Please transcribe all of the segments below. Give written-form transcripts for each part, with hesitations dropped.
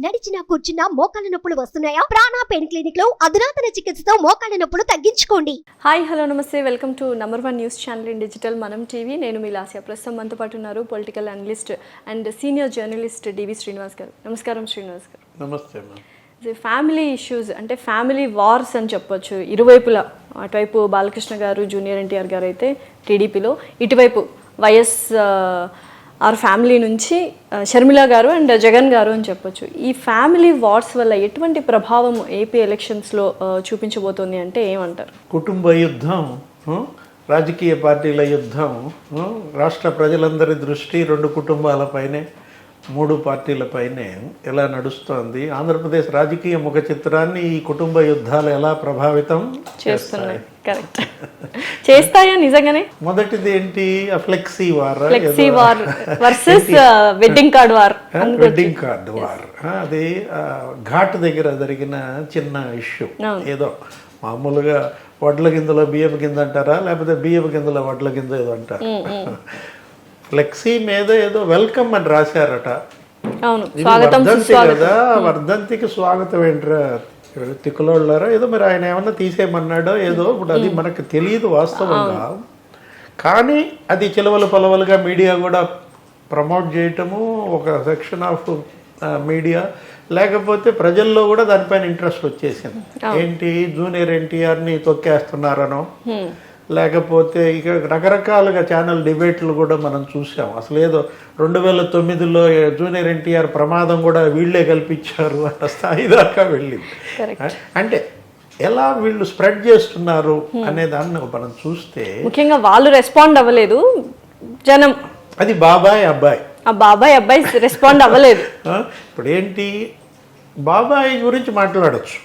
నడిచినా కూర్చున్నా మోకాళ్ళ నొప్పులు వస్తున్నాయా? ప్రాణ పెయిన్ క్లినిక్ లో అధునాతన చికిత్సతో మోకాళ్ళ నొప్పులు తగ్గించుకోండి. హాయ్ హలో నమస్తే, welcome to #1 news channel in digital Manam TV. నేను మీ లాస్య. ప్రస్తుతం మనతో పాటు ఉన్నారు political analyst and senior journalist DV Srinivas గారు. నమస్కారం శ్రీనివాస్ గారు. నమస్తే. ఫ్యామిలీ ఇష్యూస్ అంటే ఫ్యామిలీ వార్స్ అని చెప్పొచ్చు ఇరువైపులా. అటువైపు బాలకృష్ణ గారు, జూనియర్ ఎన్టీఆర్ గారు అయితే టీడీపీలో, ఇటువైపు వైఎస్ ఆర్ ఫ్యామిలీ నుంచి షర్మిల గారు అండ్ జగన్ గారు అని చెప్పొచ్చు. ఈ ఫ్యామిలీ వార్స్ వల్ల ఎటువంటి ప్రభావం ఏపీ ఎలక్షన్స్లో చూపించబోతోంది అంటే ఏమంటారు? కుటుంబ యుద్ధం, రాజకీయ పార్టీల యుద్ధం, రాష్ట్ర ప్రజలందరి దృష్టి రెండు కుటుంబాలపైనే, 3 పార్టీలపైనే ఎలా నడుస్తోంది? ఆంధ్రప్రదేశ్ రాజకీయ ముఖ చిత్రాన్ని ఈ కుటుంబ యుద్ధాలు ఎలా ప్రభావితం చేస్తున్నాయి? కరెక్ట్. చేస్తాయా నిజంగానే? మొదటిది ఏంటి? Flexi war versus wedding card war. Wedding card war అది ఘాట్ దగ్గర జరిగిన చిన్న ఇష్యూ. ఏదో మామూలుగా వడ్ల గింజలో బియ్యం గింజ అంటారా, లేకపోతే బియ్యం గింజలో వడ్ల గింజ ఏదో అంటారు. ఫ్లెక్సీ మీద ఏదో వెల్కమ్ అని రాశారట. వర్ధంతి కదా, వర్ధంతికి స్వాగతం ఏంట్రా తిక్కులోళ్ళారా ఏదో, మరి ఆయన ఏమన్నా తీసేయమన్నాడో ఏదో. ఇప్పుడు అది మనకు తెలియదు వాస్తవంగా, కానీ అది చిలవలు పొలవలుగా మీడియా కూడా ప్రమోట్ చేయటము, ఒక సెక్షన్ ఆఫ్ మీడియా, లేకపోతే ప్రజల్లో కూడా దానిపైన ఇంట్రెస్ట్ వచ్చేసింది. ఏంటి, జూనియర్ ఎన్టీఆర్ని తొక్కేస్తున్నారనో, లేకపోతే ఇక రకరకాలుగా ఛానల్ డిబేట్లు కూడా మనం చూసాం. అసలు ఏదో 2009లో జూనియర్ ఎన్టీఆర్ ప్రమాదం కూడా వీళ్ళే కల్పించారు అన్న స్థాయి దాకా వెళ్ళింది. అంటే ఎలా వీళ్ళు స్ప్రెడ్ చేస్తున్నారు అనే దాన్ని మనం చూస్తే, ముఖ్యంగా వాళ్ళు రెస్పాండ్ అవ్వలేదు జనం. అది బాబాయ్ అబ్బాయి, ఆ బాబాయ్ అబ్బాయి రెస్పాండ్ అవ్వలేదు. ఇప్పుడు ఏంటి, బాబాయ్ గురించి మాట్లాడచ్చు.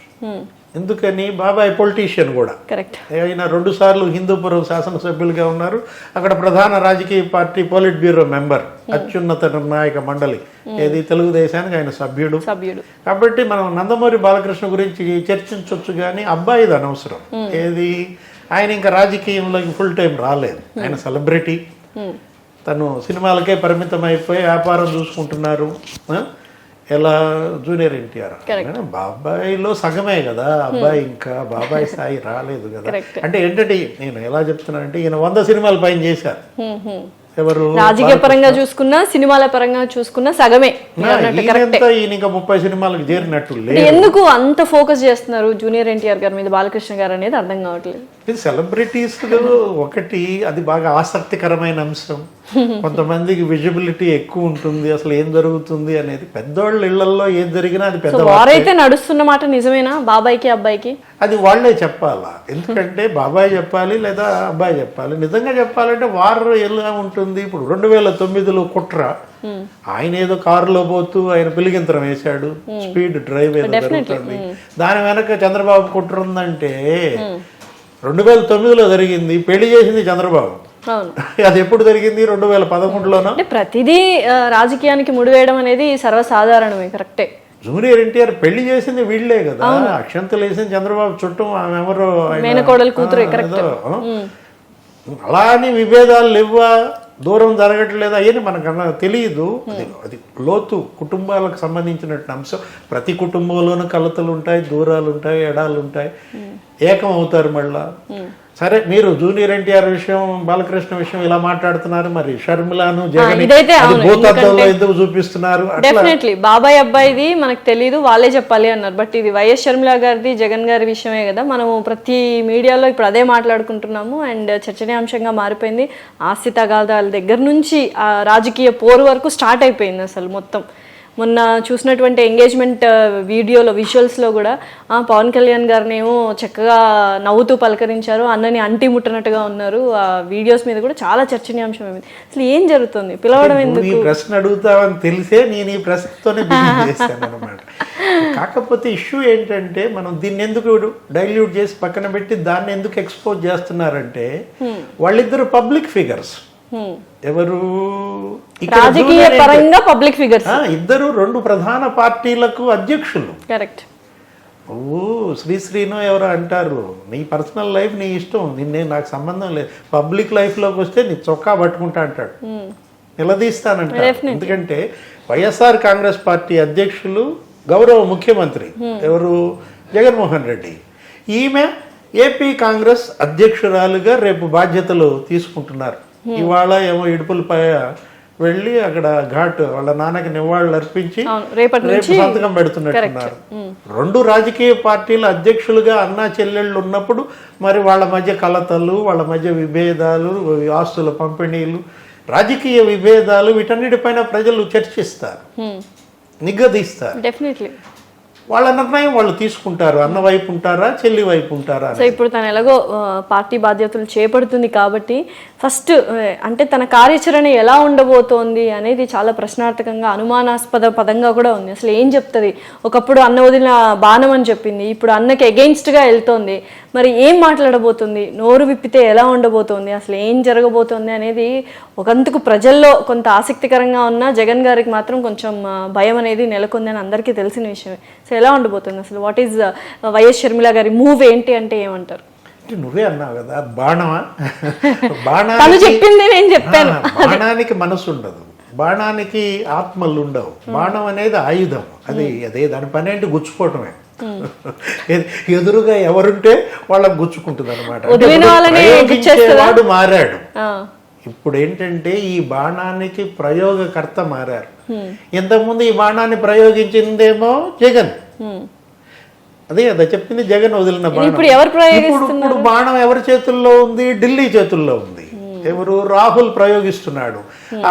ఎందుకని, బాబాయ్ పొలిటీషియన్ కూడా. కరెక్ట్. ఆయన 2 సార్లు హిందూపురం శాసనసభ్యులుగా ఉన్నారు. అక్కడ ప్రధాన రాజకీయ పార్టీ పోలిట్ బ్యూరో మెంబర్, అత్యున్నత నిర్ణాయక మండలి, ఏది తెలుగుదేశానికి ఆయన సభ్యుడు. కాబట్టి మనం నందమూరి బాలకృష్ణ గురించి చర్చించవచ్చు, కానీ అబ్బాయిది అనవసరం. ఏది, ఆయన ఇంకా రాజకీయంలోకి ఫుల్ టైం రాలేదు. ఆయన సెలబ్రిటీ, తను సినిమాలకే పరిమితం అయిపోయి వ్యాపారం చూసుకుంటున్నారు. ఎలా జూనియర్ ఎన్టీఆర్ బాబాయ్లో సగమే కదా అబ్బాయి, ఇంకా బాబాయ్ స్థాయి రాలేదు కదా. అంటే ఏంటంటే నేను ఎలా చెప్తున్నానంటే, ఈయన 100 సినిమాల పైన చేశారు. ఎవరు, రాజకీయ పరంగా చూసుకున్నా సినిమాల పరంగా చూసుకున్నా సగమే. ఈయన ఇంకా 30 సినిమాలకు చేరినట్టు లేదు. ఎందుకు అంత ఫోకస్ చేస్తున్నారు జూనియర్ ఎన్టీఆర్ గారి మీద బాలకృష్ణ గారు అనేది అర్థం కావట్లేదు. ఇది సెలబ్రిటీస్ ఒకటి, అది బాగా ఆసక్తికరమైన అంశం. కొంతమందికి విజిబిలిటీ ఎక్కువ ఉంటుంది, అసలు ఏం జరుగుతుంది అనేది. పెద్దవాళ్ళ ఇళ్లలో ఏం జరిగినా అది పెద్ద వారైతే నడుస్తున్న మాట నిజమేనా? బాబాయ్కి అబ్బాయికి అది వాళ్లే చెప్పాలా. ఎందుకంటే బాబాయ్ చెప్పాలి లేదా అబ్బాయి చెప్పాలి. నిజంగా చెప్పాలంటే వారు ఎలా ఉంటుంది, ఇప్పుడు 2009లో కుట్ర, ఆయన ఏదో కారులో పోతూ ఆయన పిలిగింతరం వేశాడు, స్పీడ్ డ్రైవ్ ఏదో జరుగుతుంది. దాని వెనక చంద్రబాబు కుట్ర ఉందంటే 2009లో జరిగింది, పెళ్లి చేసింది చంద్రబాబు. అది ఎప్పుడు జరిగింది? 2011లోనో. ప్రతిదీ రాజకీయానికి ముడివేయడం అనేది సర్వసాధారణమే. కరెక్టే. జూనియర్ ఎన్టీఆర్ పెళ్లి చేసింది వీళ్లే కదా, అక్షంతలు వేసింది చంద్రబాబు చుట్టం, ఆమె ఎవరో మేనకోడలు కూతురు. అలా అని విభేదాలు లేవా, దూరం జరగట్లేదా అని మనకన్నా తెలియదు. అది లోతు కుటుంబాలకు సంబంధించినట్టు అంశం. ప్రతి కుటుంబంలోనూ కలతలు ఉంటాయి, దూరాలు ఉంటాయి, ఎడాలు ఉంటాయి, ఏకం అవుతారు మళ్ళా. సరే, మీరు జూనియర్ ఎన్టీఆర్ విషయం, బాలకృష్ణ విషయం ఇలా మాట్లాడుతున్నారు, మరి షర్మిలను జగన్ ఎందుకు చూపిస్తున్నారు? డెఫినెట్లీ బాబాయ్ అబ్బాయిది మనకు తెలియదు, వాళ్ళే చెప్పాలి అన్నారు. బట్ ఇది వైఎస్ షర్మిల గారిది, జగన్ గారి విషయమే కదా. మనము ప్రతి మీడియాలో ఇప్పుడు అదే మాట్లాడుకుంటున్నాము అండ్ చర్చనీయాంశంగా మారిపోయింది. ఆస్తి తగాదాల దగ్గర నుంచి ఆ రాజకీయ పోరు వరకు స్టార్ట్ అయిపోయింది అసలు మొత్తం. మొన్న చూసినటువంటి ఎంగేజ్మెంట్ వీడియోలో, విజువల్స్లో కూడా పవన్ కళ్యాణ్ గారిని ఏమో చక్కగా నవ్వుతూ పలకరించారు, అన్నని అంటి ముట్టనట్టుగా ఉన్నారు. ఆ వీడియోస్ మీద కూడా చాలా చర్చనీయాంశం అయింది. అసలు ఏం జరుగుతుంది, పిలవడం ఎందుకు? ప్రశ్న అడుగుతావని తెలిసే నేను ఈ ప్రశ్నతోనే చేశాను అనమాట. కాకపోతే ఇష్యూ ఏంటంటే, మనం దీన్ని ఎందుకు డైల్యూట్ చేసి పక్కన పెట్టి దాన్ని ఎందుకు ఎక్స్పోజ్ చేస్తున్నారంటే, వాళ్ళిద్దరు పబ్లిక్ ఫిగర్స్. ఎవరు, రాజకీయ పరంగా పబ్లిక్ ఫిగర్స్. ఇద్దరు 2 ప్రధాన పార్టీలకు అధ్యక్షులు. కరెక్ట్. నువ్వు శ్రీశ్రీనో ఎవరో అంటారు, నీ పర్సనల్ లైఫ్ నీ ఇష్టం, నాకు సంబంధం లేదు, పబ్లిక్ లైఫ్లోకి వస్తే నీ చొక్కా పట్టుకుంటా అంటాడు, నిలదీస్తానంటాడు. ఎందుకంటే వైఎస్ఆర్ కాంగ్రెస్ పార్టీ అధ్యక్షులు గౌరవ ముఖ్యమంత్రి ఎవరు, జగన్మోహన్ రెడ్డి. ఈమె ఏపీ కాంగ్రెస్ అధ్యక్షురాలుగా రేపు బాధ్యతలు తీసుకుంటున్నారు. ఇవాళ ఏమో ఇడుపులపై వెళ్ళి అక్కడ ఘాట్ వాళ్ళ నాన్నకి నివాళులు అర్పించి రేపు సంతకం పెడుతున్నట్టున్నారు. రెండు రాజకీయ పార్టీల అధ్యక్షులుగా అన్నా చెల్లెళ్ళు ఉన్నప్పుడు మరి వాళ్ళ మధ్య కలతలు, వాళ్ళ మధ్య విభేదాలు, ఆస్తుల పంపిణీలు, రాజకీయ విభేదాలు, వీటన్నిటిపైన ప్రజలు చర్చిస్తారు, నిగ్గదీస్తారు. డెఫినెట్లీ వాళ్ళ నిర్ణయం వాళ్ళు తీసుకుంటారు. అన్న వైపు ఉంటారా, చెల్లి వైపు ఉంటారా. సో ఇప్పుడు తను ఎలాగో పార్టీ బాధ్యతలు చేపడుతుంది కాబట్టి ఫస్ట్ అంటే తన కార్యాచరణ ఎలా ఉండబోతోంది అనేది చాలా ప్రశ్నార్థకంగా, అనుమానాస్పద పదంగా కూడా ఉంది. అసలు ఏం చెప్తుంది? ఒకప్పుడు అన్న వదిలిన బాణం అని చెప్పింది, ఇప్పుడు అన్నకి అగెయిన్స్ట్గా వెళ్తోంది. మరి ఏం మాట్లాడబోతుంది, నోరు విప్పితే ఎలా ఉండబోతోంది, అసలు ఏం జరగబోతోంది అనేది ఒకందుకు ప్రజల్లో కొంత ఆసక్తికరంగా ఉన్న జగన్ గారికి మాత్రం కొంచెం భయం అనేది నెలకొంది అని అందరికీ తెలిసిన విషయమే. సో ఎలా ఉండబోతుంది అసలు? వాట్ ఈజ్ వైఎస్ షర్మిల గారి మూవ్ ఏంటి అంటే ఏమంటారు? నువ్వే అన్నావు కదా, బాణమా? తను చెప్పింది నేను చెప్పాను. బాణానికి మనసు ఉండదు, బాణానికి ఆత్మలు ఉండవు. బాణం అనేది ఆయుధం, అదే దాని పని ఏంటి, గుచ్చుకోవటమే. ఎదురుగా ఎవరుంటే వాళ్ళకి గుచ్చుకుంటుంది అనమాట. వాడు మారాడు. ఇప్పుడు ఏంటంటే ఈ బాణానికి ప్రయోగకర్త మారారు. ఇంతకుముందు ఈ బాణాన్ని ప్రయోగించిందేమో జగన్. అదే చెప్పింది, జగన్ వదిలిన బాణం. ఇప్పుడు బాణం ఎవరి చేతుల్లో ఉంది? ఢిల్లీ చేతుల్లో ఉంది. ఎవరు? రాహుల్ ప్రయోగిస్తున్నాడు.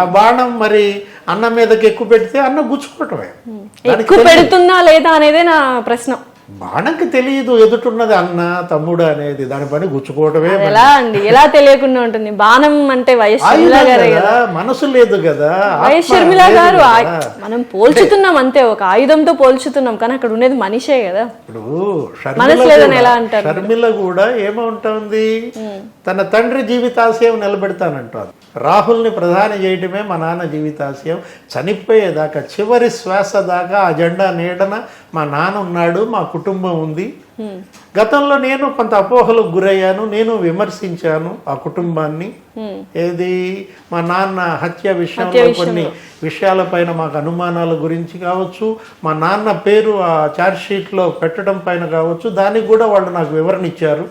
ఆ బాణం మరి అన్న మీదకి ఎక్కువ పెడితే అన్న గుచ్చుకోవటమే. ఎక్కువ పెడుతుందా లేదా అనేదే నా ప్రశ్న. బాణంకి తెలియదు ఎదుటున్నది అన్న తమ్ముడు అనేది, దాని పని గుచ్చుకోవటమే. ఎలా అండి, ఎలా తెలియకుండా ఉంటుంది? బాణం అంటే వైఎస్ షర్మిల గారే కదా, మనసు లేదు కదా. వైఎస్ షర్మిల గారు మనం పోల్చుతున్నాం అంతే, ఒక ఆయుధంతో పోల్చుతున్నాం, కానీ అక్కడ ఉండేది మనిషే కదా. ఇప్పుడు మనసు లేదని ఎలా అంటారు? షర్మిల కూడా ఏమంటుంది, తన తండ్రి జీవితాశయం నిలబెడతానంటారు. రాహుల్ని ప్రధాని చేయటమే మా నాన్న జీవితాశయం. చనిపోయేదాకా, చివరి శ్వాస దాకా ఆ జెండా నీడన మా నాన్న ఉన్నాడు, మా కుటుంబం ఉంది. గతంలో నేను కొంత అపోహలకు గురయ్యాను, నేను విమర్శించాను ఆ కుటుంబాన్ని. ఏది, మా నాన్న హత్య విషయంలో కొన్ని విషయాలపైన మాకు అనుమానాల గురించి కావచ్చు, మా నాన్న పేరు ఆ ఛార్జ్ షీట్లో పెట్టడం పైన కావచ్చు, దానికి కూడా వాళ్ళు నాకు వివరణ ఇచ్చారు.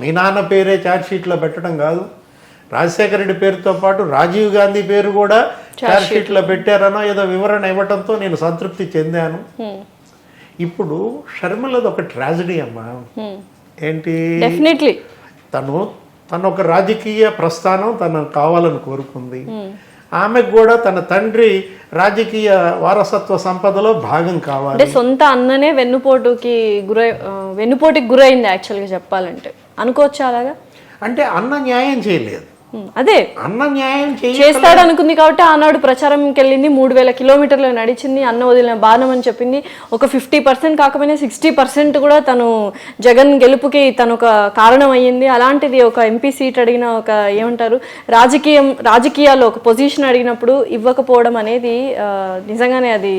మీ నాన్న పేరే ఛార్జ్ షీట్లో పెట్టడం కాదు, రాజశేఖర రెడ్డి పేరుతో పాటు రాజీవ్ గాంధీ పేరు కూడా ఛార్జ్ షీట్లో పెట్టారనో ఏదో వివరణ ఇవ్వడంతో నేను సంతృప్తి చెందాను. ఇప్పుడు షర్మిలది ఒక ట్రాజడీ అమ్మా. ఏంటి, డెఫినెట్లీ తను ఒక రాజకీయ ప్రస్థానం తను కావాలని కోరుకుంది. ఆమెకు కూడా తన తండ్రి రాజకీయ వారసత్వ సంపదలో భాగం కావాలి. అంటే సొంత అన్ననే వెన్నుపోటుకి గురైంది యాక్చువల్గా చెప్పాలంటే, అనుకోవచ్చు అలాగా. అంటే అన్న న్యాయం చేయలేదు, అదే అన్న న్యాయం చేస్తాడు అనుకుంది కాబట్టి ఆనాడు ప్రచారంకి వెళ్ళింది, 3000 కిలోమీటర్లు నడిచింది, అన్న వదిలిన బాణం అని చెప్పింది. ఒక 50% కాకపోయినా 60% కూడా తను జగన్ గెలుపుకి తను ఒక కారణం అయ్యింది. అలాంటిది ఒక ఎంపీ సీట్ అడిగిన, ఒక ఏమంటారు, రాజకీయాల్లో ఒక పొజిషన్ అడిగినప్పుడు ఇవ్వకపోవడం అనేది నిజంగానే అది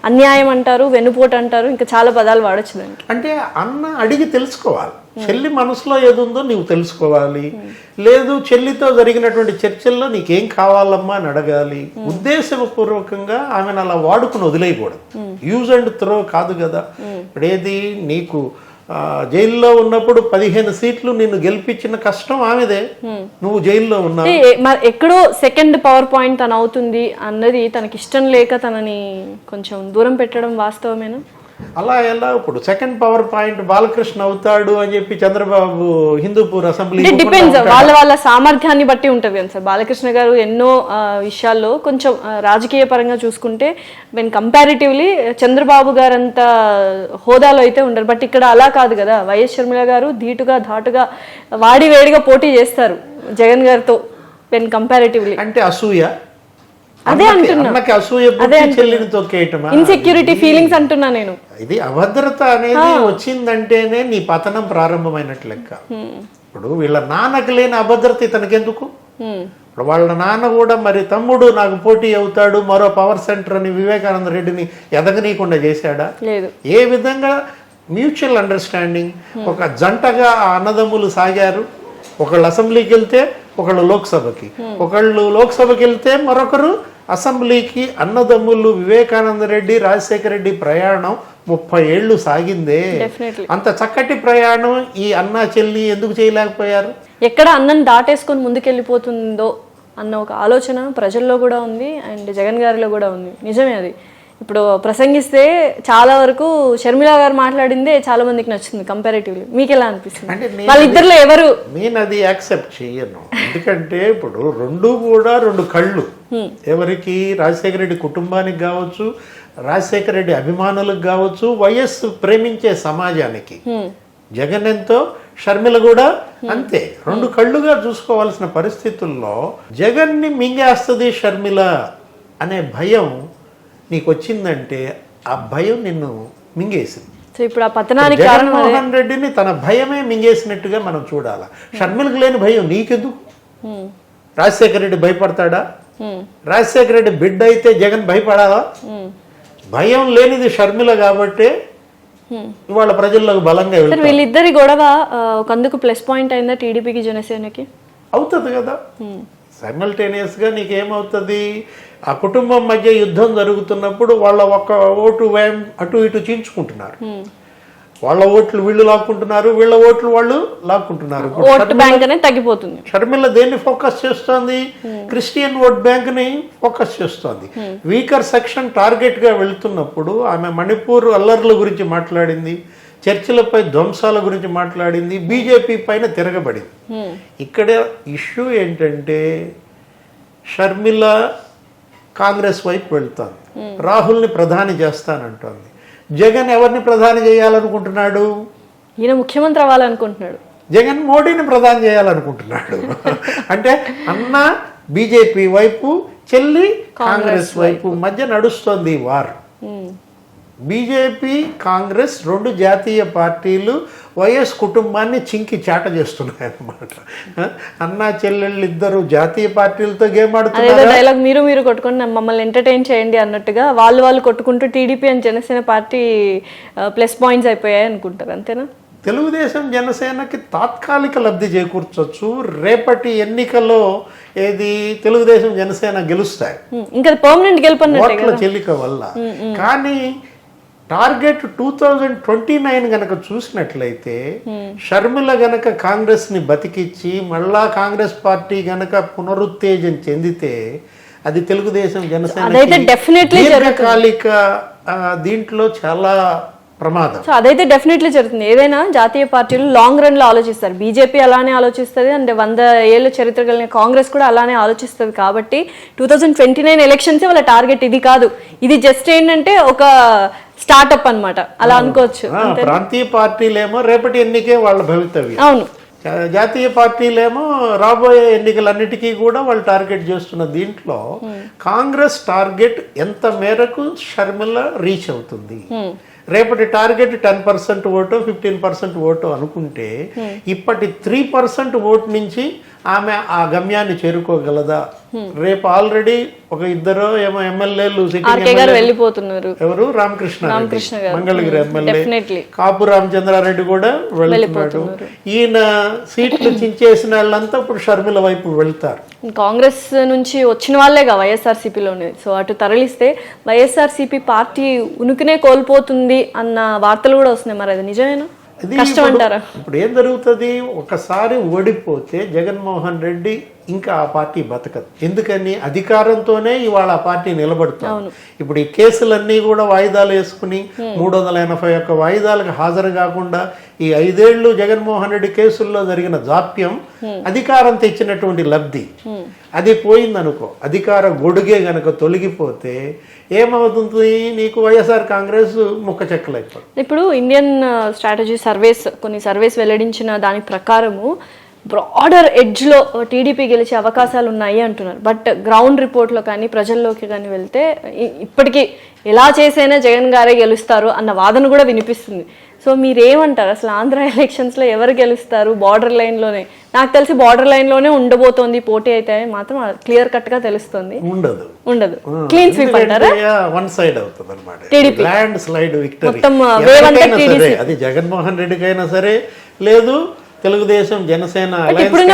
అన్యాయం అంటారు, వెన్నుపోటు అంటారు, ఇంకా చాలా పదాలు వాడచ్చు దానికి. అంటే అన్న అడిగి తెలుసుకోవాలి, చెల్లి మనసులో ఏదుందో నీవు తెలుసుకోవాలి. లేదు, చెల్లితో జరిగినటువంటి చర్చల్లో నీకేం కావాలమ్మా అని అడగాలి. ఉద్దేశపూర్వకంగా ఆమెను అలా వాడుకుని వదిలేయకూడదు. యూజ్ అండ్ త్రో కాదు కదా. ఇప్పుడేది, నీకు జైల్లో ఉన్నప్పుడు 15 సీట్లు నిన్ను గెలిపించిన కష్టం ఆమెదే, నువ్వు జైల్లో ఉన్నావు. ఎక్కడో సెకండ్ పవర్ పాయింట్ తను అవుతుంది అన్నది తనకి ఇష్టం లేక తనని కొంచెం దూరం పెట్టడం వాస్తవమేనా? అలా ఎలా, ఇప్పుడు సెకండ్ పవర్ పాయింట్ బాలకృష్ణ అవుతాడు అని చెప్పి చంద్రబాబు హిందూపూర్ అసెంబ్లీ డిపెండ్స్, వాళ్ళ సామర్థ్యాన్ని బట్టి ఉంటుంది కదా సార్. బాలకృష్ణ గారు ఎన్నో విషయాల్లో కొంచెం రాజకీయ పరంగా చూసుకుంటే వెన్ కంపారిటివ్లీ చంద్రబాబు గారు అంత హోదాలో అయితే ఉండరు. బట్ ఇక్కడ అలా కాదు కదా. వైఎస్ షర్మిల గారు ధీటుగా ధాటుగా వాడి వేడిగా పోటీ చేస్తారు జగన్ గారితో వెన్ కంపారిటివ్లీ. అంటే అసూయ, అదే అంటున్నా, చెల్లిని తొక్కేయటమా, ఇన్సెక్యూరిటీ ఫీలింగ్స్ అంటున్నా నేను. ఇది అభద్రత అనేది వచ్చిందంటేనే నీ పతనం ప్రారంభమైనట్లు లెక్క. ఇప్పుడు వీళ్ళ నాన్నకి లేని అభద్రత ఇతనికెందుకు? ఇప్పుడు వాళ్ళ నాన్న కూడా మరి తమ్ముడు నాకు పోటీ అవుతాడు, మరో పవర్ సెంటర్ అని వివేకానంద రెడ్డిని ఎదగనీయకుండా చేశాడా? లేదు. ఏ విధంగా మ్యూచువల్ అండర్స్టాండింగ్, ఒక జంటగా ఆ అన్నదమ్ములు సాగారు. ఒకళ్ళు అసెంబ్లీకి వెళ్తే ఒకళ్ళు లోక్సభకి, ఒకళ్ళు లోక్సభకి వెళ్తే మరొకరు అసెంబ్లీకి అన్నదమ్ములు వివేకానంద రెడ్డి రాజశేఖర రెడ్డి ప్రయాణం 30 ఏళ్ళు సాగిందే. Definitely. అంత చక్కటి ప్రయాణం ఈ అన్నా చెల్లి ఎందుకు చేయలేకపోయారు? ఎక్కడ అన్నం దాటేసుకొని ముందుకెళ్ళిపోతుందో అన్న ఒక ఆలోచన ప్రజల్లో కూడా ఉంది అండ్ జగన్ గారిలో కూడా ఉంది. నిజమే అది. ఇప్పుడు ప్రసంగిస్తే చాలా వరకు షర్మిల గారు మాట్లాడిందే చాలా మందికి నచ్చింది కంపారిటివ్లీ. మీకు ఎలా అనిపిస్తుంది? అంటే వాళ్ళిద్దరిలో ఎవరు? నేను అది యాక్సెప్ట్ చేయను. ఎందుకంటే ఇప్పుడు రెండు కూడా రెండు కళ్ళు. ఎవరికి? రాజశేఖర రెడ్డి కుటుంబానికి కావచ్చు, రాజశేఖర రెడ్డి అభిమానులకు కావచ్చు, వైఎస్ ప్రేమించే సమాజానికి. జగన్ ఎంతో, షర్మిల కూడా అంతే. రెండు కళ్ళుగా చూసుకోవాల్సిన పరిస్థితుల్లో జగన్ని మింగేస్తుంది షర్మిల అనే భయం నీకు వచ్చిందంటే ఆ భయం నిన్ను మింగేసింది. సో ఇప్పుడు ఆ పతనానికి కారణం జగన్మోహన్ రెడ్డిని తన భయమే మింగేసినట్టుగా మనం చూడాలి. షర్మిలకు లేని భయం నీకెందుకు? రాజశేఖర రెడ్డి భయపడతాడా? రాజశేఖర రెడ్డి బిడ్డ అయితే జగన్ భయపడాలా? భయం లేనిది షర్మిల కాబట్టే ఇవాళ ప్రజల్లోకి బలంగా వెళ్తారు. వీళ్ళిద్దరి గొడవ ఒకందుకు ప్లస్ పాయింట్ అయిందా టీడీపీకి జనసేనకి? అవుతుంది కదా. సైమల్టేనియస్ గా నీకేమవుతుంది? ఆ కుటుంబం మధ్య యుద్ధం జరుగుతున్నప్పుడు వాళ్ళ ఒక్క ఓటు వ్యయం అటు ఇటు చీల్చుకుంటున్నారు. వాళ్ళ ఓట్లు వీళ్ళు లాక్కుంటున్నారు, వీళ్ళ ఓట్లు వాళ్ళు లాక్కుంటున్నారు. ఓట్ బ్యాంక్ అనేది తగ్గిపోతుంది. షర్మిల దేన్ని ఫోకస్ చేస్తోంది? క్రిస్టియన్ ఓట్ బ్యాంక్ ని ఫోకస్ చేస్తోంది. వీకర్ సెక్షన్ టార్గెట్ గా వెళ్తున్నప్పుడు ఆమె మణిపూర్ అల్లర్ల గురించి మాట్లాడింది, చర్చిలపై ధ్వంసాల గురించి మాట్లాడింది, బీజేపీ పైన తిరగబడింది. ఇక్కడ ఇష్యూ ఏంటంటే షర్మిల కాంగ్రెస్ వైపు వెళ్తోంది, రాహుల్ని ప్రధాని చేస్తానంటోంది. జగన్ ఎవరిని ప్రధాని చేయాలనుకుంటున్నాడు? ఈయన ముఖ్యమంత్రి అవ్వాలనుకుంటున్నాడు. జగన్ మోడీని ప్రధాని చేయాలనుకుంటున్నాడు. అంటే అన్న బీజేపీ వైపు, చెల్లి కాంగ్రెస్ వైపు మధ్య నడుస్తోంది వార్. బీజేపీ కాంగ్రెస్ రెండు జాతీయ పార్టీలు వైఎస్ కుటుంబాన్ని చింకి చాట చేస్తున్నాయి అన్నమాట. అన్నా చెల్లెళ్ళు ఇద్దరు జాతీయ పార్టీలతో గేమ్ ఆడుతున్నారు. డైలాగ్ మీరు కొట్టుకుని మమ్మల్ని ఎంటర్టైన్ చేయండి అన్నట్టుగా వాళ్ళు కొట్టుకుంటూ TDP and Janasena party plus points అయిపోయాయి అనుకుంటారు. అంతేనా? తెలుగుదేశం జనసేనకి తాత్కాలిక లబ్ధి చేకూర్చొచ్చు. రేపటి ఎన్నికల్లో ఏది తెలుగుదేశం జనసేన గెలుస్తాయి, ఇంకా పర్మనెంట్ గెలుపన్నట్టే ఓట్ల చెల్లిక వల్ల. కానీ టార్గెట్ 2029 గనక చూసినట్లయితే షర్మిల గనక కాంగ్రెస్ ని బతికిచ్చి మళ్ళా కాంగ్రెస్ పార్టీ గనక పునరుత్తేజం చెందితే అది తెలుగుదేశం జనసేన దీర్ఘకాలిక దీంట్లో చాలా ప్రమాదం. సో అదైతే డెఫినెట్లీ జరుగుతుంది. ఏదైనా జాతీయ పార్టీలు లాంగ్ రన్ లో ఆలోచిస్తారు. బీజేపీ అలానే ఆలోచిస్తుంది అండ్ 100 ఏళ్ళ చరిత్ర కలిగిన కాంగ్రెస్ కూడా అలానే ఆలోచిస్తుంది. కాబట్టి 2029 ఎలక్షన్స్ వాళ్ళ టార్గెట్ ఇది కాదు. ఇది జస్ట్ ఏంటంటే ఒక స్టార్ట్అప్ అన్నమాట, అలా అనుకోవచ్చు. ప్రాంతీయ పార్టీలేమో రేపటి ఎన్నికే వాళ్ళ భవితవ్యం. అవును. జాతీయ పార్టీలేమో రాబోయే ఎన్నికలన్నిటికీ కూడా వాళ్ళు టార్గెట్ చేస్తున్న దీంట్లో కాంగ్రెస్ టార్గెట్ ఎంత మేరకు షర్మిల రీచ్ అవుతుంది? రేపటి టార్గెట్ 10% ఓటు 15% ఓటు అనుకుంటే ఇప్పటి 3% ఓటు నుంచి ఆమె ఆ గమ్యాన్ని చేరుకోగలదా? రేపు ఆల్రెడీ ఒక ఇద్దరు ఏమో ఎమ్మెల్యేలు వెళ్ళిపోతున్నారు. ఎవరు? రామకృష్ణ మంగళగిరి ఎమ్మెల్యే, కాపు రామచంద్రారెడ్డి కూడా వెళ్ళిపోయాడు. ఈయన సీట్లు చించేసిన వాళ్ళంతా ఇప్పుడు షర్మిల వైపు వెళ్తారు. కాంగ్రెస్ నుంచి వచ్చిన వాళ్ళేగా వైఎస్ఆర్సీపీలోనే. సో అటు తరలిస్తే వైఎస్ఆర్సీపీ పార్టీ ఉనికినే కోల్పోతుంది అన్న వార్తలు కూడా వస్తున్నాయి. మరి అది నిజమేనా? కష్టం అంటారా? ఇప్పుడు ఏం జరుగుతుంది? ఒకసారి ఓడిపోతే జగన్మోహన్ రెడ్డి ఇంకా ఆ పార్టీ బతకదు. ఎందుకని? అధికారంతోనే ఇవాళ ఆ పార్టీ నిలబడుతుంది. ఇప్పుడు ఈ కేసులన్నీ కూడా వాయిదాలు వేసుకుని 381 వాయిదాలకు హాజరు కాకుండా ఈ 5 ఏళ్లు జగన్మోహన్ రెడ్డి కేసుల్లో జరిగిన జాప్యం అధికారం తెచ్చినటువంటి లబ్ధి అది పోయిందనుకో. అధికార గొడుగే గనక తొలగిపోతే ఏమవుతుంది? నీకు వైఎస్ఆర్ కాంగ్రెస్ ముక్క చెక్కలైపోతుంది. ఇప్పుడు ఇండియన్ స్ట్రాటజీ సర్వేస్ కొన్ని సర్వేస్ వెల్లడించిన దాని ప్రకారము బ్రాడర్ ఎడ్జ్లో టీడీపీ గెలిచే అవకాశాలు ఉన్నాయి అంటున్నారు. బట్ గ్రౌండ్ రిపోర్ట్లో కానీ ప్రజల్లోకి కానీ వెళ్తే ఇప్పటికీ ఎలా చేసైనా జగన్ గారే గెలుస్తారు అన్న వాదన కూడా వినిపిస్తుంది. సో మీరేమంటారు? అసలు ఆంధ్ర ఎలక్షన్స్లో ఎవరు గెలుస్తారు? బార్డర్ లైన్లోనే, నాకు తెలిసి బార్డర్ లైన్లోనే ఉండబోతోంది పోటీ అయితే మాత్రం క్లియర్ కట్గా తెలుస్తుంది. ఉండదు క్లీన్ స్వీప్ అంటారా? వన్ సైడ్ అవుతుంది అన్నమాట. TDP land slide victory. అది జగన్మోహన్ రెడ్డికైనా సరే, లేదు తెలుగుదేశం జనసేన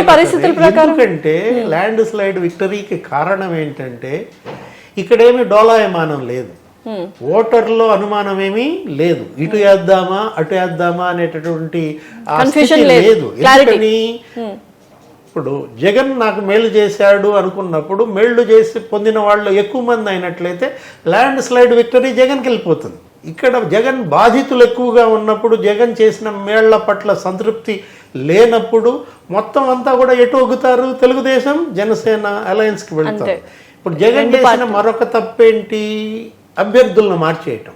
పరిస్థితుల ప్రకారం. ఎందుకంటే ల్యాండ్ స్లైడ్ విక్టరీకి కారణం ఏంటంటే ఇక్కడేమి డోలాయమానం లేదు, ఓటర్లో అనుమానం ఏమీ లేదు, ఇటు వేద్దామా అటు వేద్దామా అనేటటువంటి ఆ స్థితి లేదు. ఎందుకని ఇప్పుడు జగన్ నాకు మేలు చేశాడు అనుకున్నప్పుడు మేళ్లు చేసి పొందిన వాళ్ళు ఎక్కువ మంది అయినట్లయితే ల్యాండ్ స్లైడ్ విక్టరీ జగన్కి వెళ్ళిపోతుంది. ఇక్కడ జగన్ బాధితులు ఎక్కువగా ఉన్నప్పుడు, జగన్ చేసిన మేళ్ల పట్ల సంతృప్తి లేనప్పుడు మొత్తం అంతా కూడా ఎటు ఒగ్గుతారు? తెలుగుదేశం జనసేన అలయన్స్కి వెళ్తారు. ఇప్పుడు జగన్ చేసిన మరొక తప్పేంటి? అభ్యర్థులను మార్చేయటం,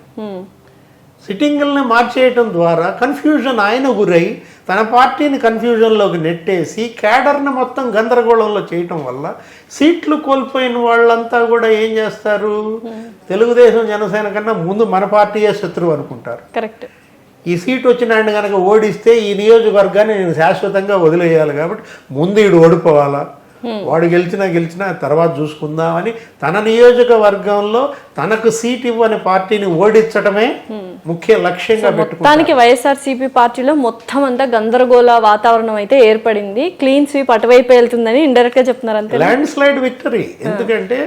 సిట్టింగుల్ని మార్చేయటం ద్వారా కన్ఫ్యూజన్ ఆయన గురై తన పార్టీని కన్ఫ్యూజన్లోకి నెట్టేసి క్యాడర్ని మొత్తం గందరగోళంలో చేయటం వల్ల సీట్లు కోల్పోయిన వాళ్ళంతా కూడా ఏం చేస్తారు? తెలుగుదేశం జనసేన కన్నా ముందు మన పార్టీయే శత్రువు అనుకుంటారు. కరెక్ట్. ఈ సీట్ వచ్చిన ఆయన కనుక ఓడిస్తే ఈ నియోజకవర్గాన్ని నేను శాశ్వతంగా వదిలేయాలి కాబట్టి ముందు ఈడు ఓడిపోవాలా, వాడు గెలిచినా తర్వాత చూసుకుందామని తన నియోజకవర్గంలో తనకు సీట్ ఇవ్వని పార్టీని ఓడించడమే ముఖ్య లక్ష్యంగా పెట్టుకుంటారు. మొత్తానికి వైఎస్ఆర్సీపీ పార్టీలో మొత్తం అంతా గందరగోళ వాతావరణం అయితే ఏర్పడింది. క్లీన్ స్వీప్ అటువైపు వెళ్తుందని ఇండైరెక్ట్ గా చెప్తున్నారు అంతే. Land slide victory. ఎందుకంటే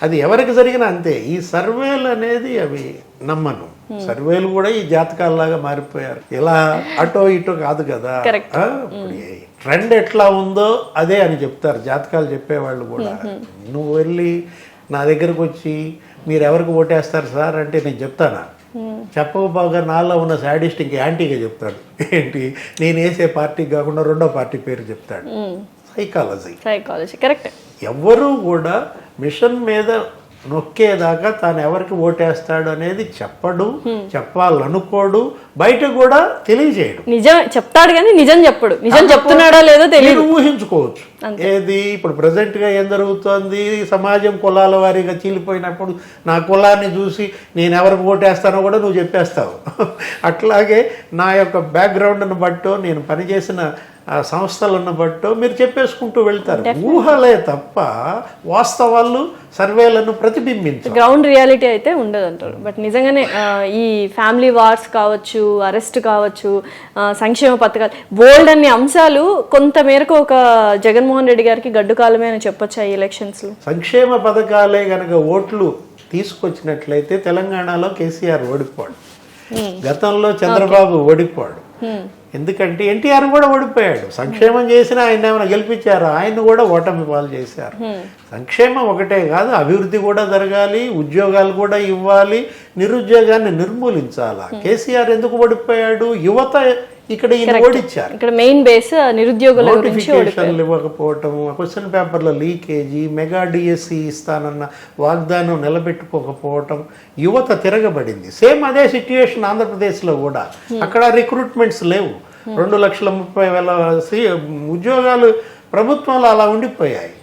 అది ఎవరికి జరిగినా అంతే. ఈ సర్వేలు అనేది అవి నమ్మను. సర్వేలు కూడా ఈ జాతకాల్లాగా మారిపోయారు. ఇలా అటో ఇటో కాదు కదా. ట్రెండ్ ఎట్లా ఉందో అదే అని చెప్తారు జాతకాలు చెప్పేవాళ్ళు కూడా. నువ్వు వెళ్ళి నా దగ్గరకు వచ్చి మీరు ఎవరికి ఓటేస్తారు సార్ అంటే నేను చెప్తానా? చెప్పకపోగా నాలో ఉన్న శాడిస్ట్ ఇంక యాంటీగా చెప్తాడు. ఏంటి, నేను వేసే పార్టీకి కాకుండా రెండో పార్టీ పేరు చెప్తాడు. Psychology correct. ఎవ్వరూ కూడా మిషన్ మీద నొక్కేదాకా తాను ఎవరికి ఓటేస్తాడు అనేది చెప్పడు, చెప్పాలనుకోడు, బయట కూడా తెలియజేయడు. నిజం చెప్తాడు కానీ నిజం చెప్పడు. నిజం చెప్తున్నాడో లేదో తెలియదు. ఊహించుకోవచ్చు. ఏది ఇప్పుడు ప్రజెంట్ గా ఏం జరుగుతోంది? సమాజం కులాల వారీగా చీలిపోయినప్పుడు నా కులాన్ని చూసి నేను ఎవరికి ఓటేస్తానో కూడా నువ్వు చెప్పేస్తావు. అట్లాగే నా యొక్క బ్యాక్గ్రౌండ్ను బట్టో నేను పనిచేసిన ఆ సంస్థలను బట్టో మీరు చెప్పేసుకుంటూ వెళ్తారు. ఊహలే తప్ప వాస్తవాలు సర్వేలను ప్రతిబింబించు. గ్రౌండ్ రియాలిటీ అయితే ఉండదు అంటారు. బట్ నిజంగానే ఈ ఫ్యామిలీ వార్స్ కావచ్చు, అరెస్ట్ కావచ్చు, సంక్షేమ పథకాలు, బోల్డ్ అన్ని అంశాలు కొంత మేరకు ఒక జగన్మోహన్ రెడ్డి గారికి గడ్డు కాలమే అని చెప్పొచ్చు ఈ ఎలక్షన్స్ లో. సంక్షేమ పథకాలే కనుక ఓట్లు తీసుకొచ్చినట్లయితే తెలంగాణలో కేసీఆర్ ఓడిపోడు, గతంలో చంద్రబాబు ఓడిపోడు. ఎందుకంటే ఎన్టీఆర్ కూడా ఓడిపోయాడు. సంక్షేమం చేసినా ఆయన ఏమైనా గెలిపించారు, ఆయన కూడా ఓటమి పాలు చేశారు. సంక్షేమం ఒకటే కాదు, అభివృద్ధి కూడా జరగాలి, ఉద్యోగాలు కూడా ఇవ్వాలి, నిరుద్యోగాన్ని నిర్మూలించాలా. కేసీఆర్ ఎందుకు ఓడిపోయాడు? యువత ఇక్కడ ఈయన ఓడించారు. ఇక్కడ మెయిన్ బేస్ నిరుద్యోగుల నోటిఫికేషన్లు ఇవ్వకపోవటం, క్వశ్చన్ పేపర్ల లీకేజీ, మెగా డిఎస్సి ఇస్తానన్న వాగ్దానం నిలబెట్టుకోకపోవటం, యువత తిరగబడింది. సేమ్ అదే సిట్యుయేషన్ ఆంధ్రప్రదేశ్లో కూడా. అక్కడ రిక్రూట్మెంట్స్ లేవు. 2,30,000 ఉద్యోగాలు ప్రభుత్వంలో అలా ఉండిపోయాయి.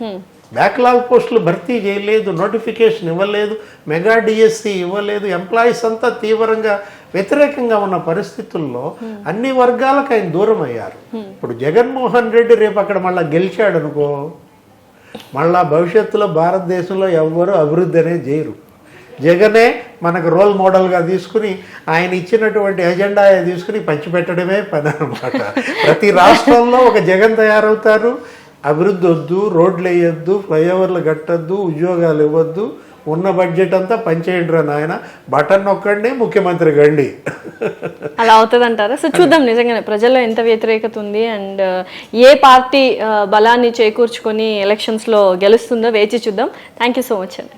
బ్యాక్లాగ్ పోస్టులు భర్తీ చేయలేదు, నోటిఫికేషన్ ఇవ్వలేదు, మెగా డిఎస్సి ఇవ్వలేదు. ఎంప్లాయీస్ అంతా తీవ్రంగా వ్యతిరేకంగా ఉన్న పరిస్థితుల్లో అన్ని వర్గాలకు ఆయన దూరం అయ్యారు. ఇప్పుడు జగన్మోహన్ రెడ్డి రేపు అక్కడ మళ్ళీ గెలిచాడు అనుకో, మళ్ళా భవిష్యత్తులో భారతదేశంలో ఎవ్వరూ అభివృద్ధి అనేది చేయరు. జగనే మనకు రోల్ మోడల్గా తీసుకుని ఆయన ఇచ్చినటువంటి ఎజెండా తీసుకుని పంచిపెట్టడమే పని అనమాట. ప్రతి రాష్ట్రంలో ఒక జగన్ తయారవుతారు. అభివృద్ధి వద్దు, రోడ్లు వేయొద్దు, ఫ్లైఓవర్లు కట్టద్దు, ఉద్యోగాలు ఇవ్వద్దు, ఉన్న బడ్జెట్ అంతా పనిచేయండి రా నాయన, బటన్ నొక్కండి, ముఖ్యమంత్రి గండి. అలా అవుతుంది అంటారా? సో చూద్దాం నిజంగానే ప్రజల్లో ఎంత వ్యతిరేకత ఉంది అండ్ ఏ పార్టీ బలాన్ని చేకూర్చుకొని ఎలక్షన్స్లో గెలుస్తుందో వేచి చూద్దాం. థ్యాంక్ యూ సో మచ్ అండి.